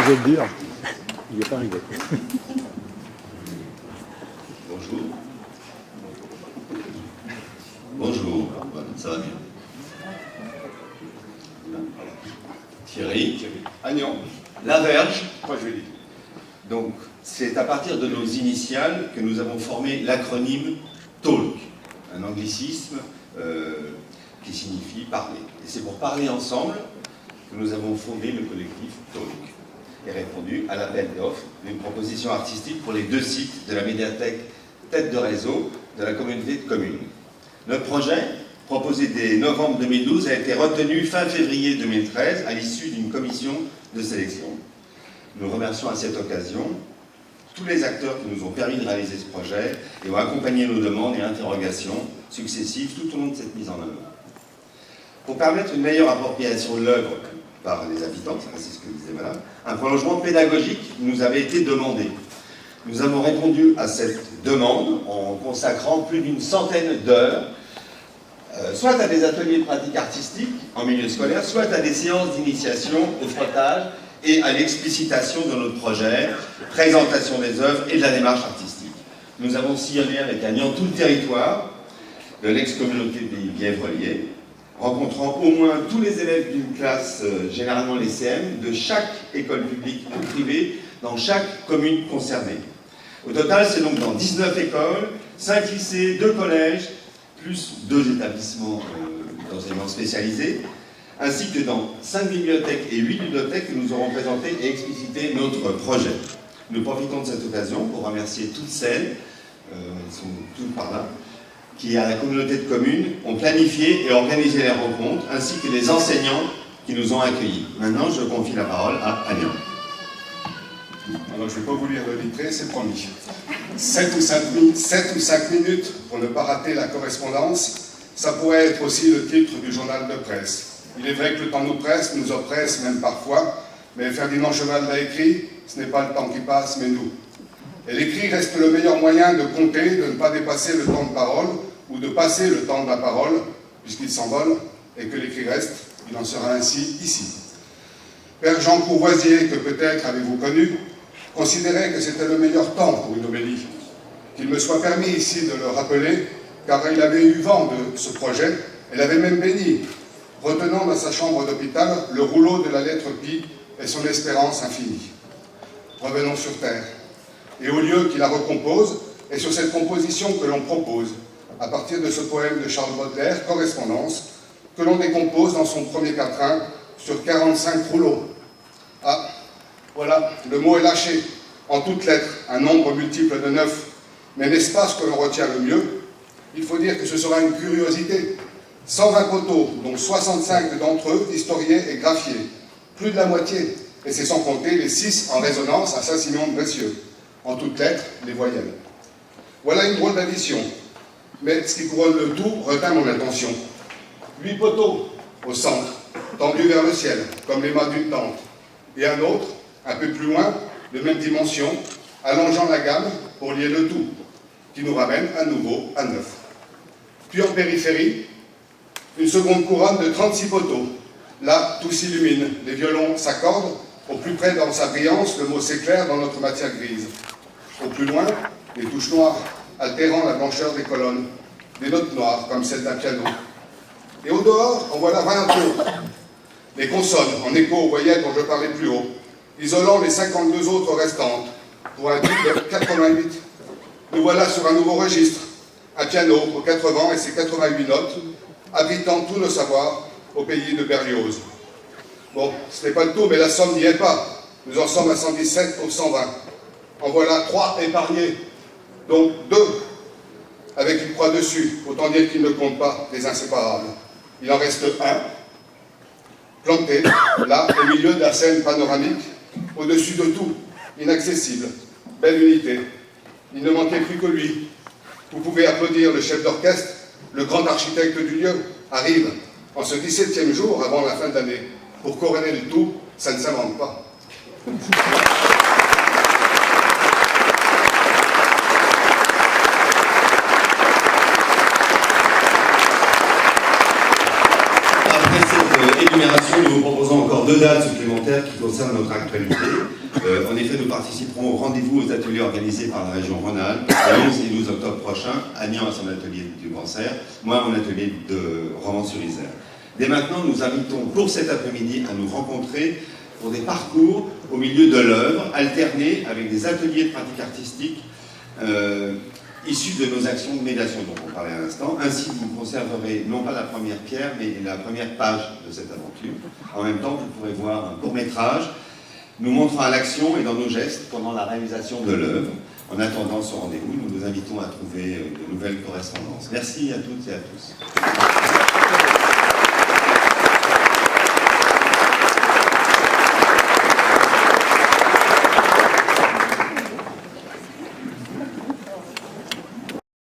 osé le dire. Il n'est pas arrivé. Bonjour. Bonjour. Voilà, ça va bien. Thierry. Agnan. Laverge. Moi, je l'ai dit. Donc, c'est à partir de nos initiales que nous avons formé l'acronyme TALK, un anglicisme qui signifie parler. Et c'est pour parler ensemble que nous avons fondé le collectif TALK et répondu à l'appel d'offres d'une proposition artistique pour les 2 sites de la médiathèque Tête de Réseau de la communauté de communes. Notre projet, proposé dès novembre 2012, a été retenu fin février 2013 à l'issue d'une commission de sélection. Nous remercions à cette occasion tous les acteurs qui nous ont permis de réaliser ce projet et ont accompagné nos demandes et interrogations successives tout au long de cette mise en œuvre. Pour permettre une meilleure appropriation de l'œuvre par les habitants, c'est ce que disait madame, un prolongement pédagogique nous avait été demandé. Nous avons répondu à cette demande en consacrant plus d'une centaine d'heures, soit à des ateliers de pratique artistique en milieu scolaire, soit à des séances d'initiation au frottage et à l'explicitation de notre projet, présentation des œuvres et de la démarche artistique. Nous avons sillonné avec Agnan tout le territoire de l'ex-communauté de Pays Bièvrelier, rencontrant au moins tous les élèves d'une classe, généralement les CM, de chaque école publique ou privée, dans chaque commune concernée. Au total, c'est donc dans 19 écoles, 5 lycées, 2 collèges, plus 2 établissements d'enseignement spécialisés, ainsi que dans 5 bibliothèques et 8 bibliothèques que nous aurons présenté et explicité notre projet. Nous profitons de cette occasion pour remercier toutes celles, elles sont toutes par là, qui, à la communauté de communes, ont planifié et organisé les rencontres, ainsi que les enseignants qui nous ont accueillis. Maintenant, je confie la parole à Agnan. Alors, je ne vais pas vous lire le livret, c'est promis. 7 ou 5 minutes pour ne pas rater la correspondance, ça pourrait être aussi le titre du journal de presse. Il est vrai que le temps nous presse, nous oppresse même parfois, mais Ferdinand Cheval l'a écrit, ce n'est pas le temps qui passe, mais nous. Et l'écrit reste le meilleur moyen de compter, de ne pas dépasser le temps de parole, ou de passer le temps de la parole, puisqu'il s'envole, et que l'écrit reste, il en sera ainsi ici. Père Jean Courvoisier, que peut-être avez-vous connu, considérait que c'était le meilleur temps pour une homélie. Qu'il me soit permis ici de le rappeler, car il avait eu vent de ce projet, et l'avait même béni, retenant dans sa chambre d'hôpital le rouleau de la lettre Pi et son espérance infinie. Revenons sur terre, et au lieu qui la recompose, et sur cette composition que l'on propose, à partir de ce poème de Charles Baudelaire, Correspondance, que l'on décompose dans son premier quatrain sur 45 rouleaux. Ah, voilà, le mot est lâché, en toutes lettres, un nombre multiple de 9. Mais n'est-ce pas ce que l'on retient le mieux? Il faut dire que ce sera une curiosité. 120 poteaux, dont 65 d'entre eux historiés et graphiés. Plus de la moitié, et c'est sans compter les 6 en résonance à Saint-Simon de Brécieux. En toutes lettres, les voyelles. Voilà une drôle d'addition. Mais ce qui couronne le tout retint mon attention. 8 poteaux au centre, tendus vers le ciel, comme les mâts d'une tente. Et un autre, un peu plus loin, de même dimension, allongeant la gamme pour lier le tout, qui nous ramène à nouveau à 9. Puis en périphérie, une seconde couronne de 36 poteaux. Là, tout s'illumine, les violons s'accordent, au plus près dans sa brillance, le mot s'éclaire dans notre matière grise. Au plus loin, les touches noires, altérant la blancheur des colonnes, des notes noires comme celles d'un piano. Et au dehors, en voilà 20 autres. Les consonnes, en écho aux voyelles dont je parlais plus haut, isolant les 52 autres restantes, pour un titre de 88. Nous voilà sur un nouveau registre, un piano aux 80 et ses 88 notes, abritant tous nos savoirs au pays de Berlioz. Bon, ce n'est pas le tout, mais la somme n'y est pas. Nous en sommes à 117 pour 120. En voilà 3 épargnés, donc 2 avec une croix dessus, autant dire qu'ils ne comptent pas les inséparables. Il en reste un, planté, là, au milieu de la scène panoramique, au-dessus de tout, inaccessible, belle unité. Il ne manquait plus que lui. Vous pouvez applaudir le chef d'orchestre, le grand architecte du lieu, arrive en ce 17e jour avant la fin de l'année. Pour couronner le tout, ça ne s'invente pas. Après cette énumération information, nous vous proposons encore 2 dates supplémentaires qui concernent notre actualité. En effet, nous participerons au rendez-vous aux ateliers organisés par la région Rhône-Alpes le 11 et 12 octobre prochain, Agnan à son atelier du cancer, moi à mon atelier de Romans-sur-Isère. Dès maintenant, nous invitons pour cet après-midi à nous rencontrer pour des parcours au milieu de l'œuvre, alternés avec des ateliers de pratique artistique issus de nos actions de médiation dont on parlait à l'instant. Ainsi, vous conserverez non pas la première pierre, mais la première page de cette aventure. En même temps, vous pourrez voir un court-métrage nous montrant à l'action et dans nos gestes pendant la réalisation de l'œuvre. En attendant ce rendez-vous, nous vous invitons à trouver de nouvelles correspondances. Merci à toutes et à tous.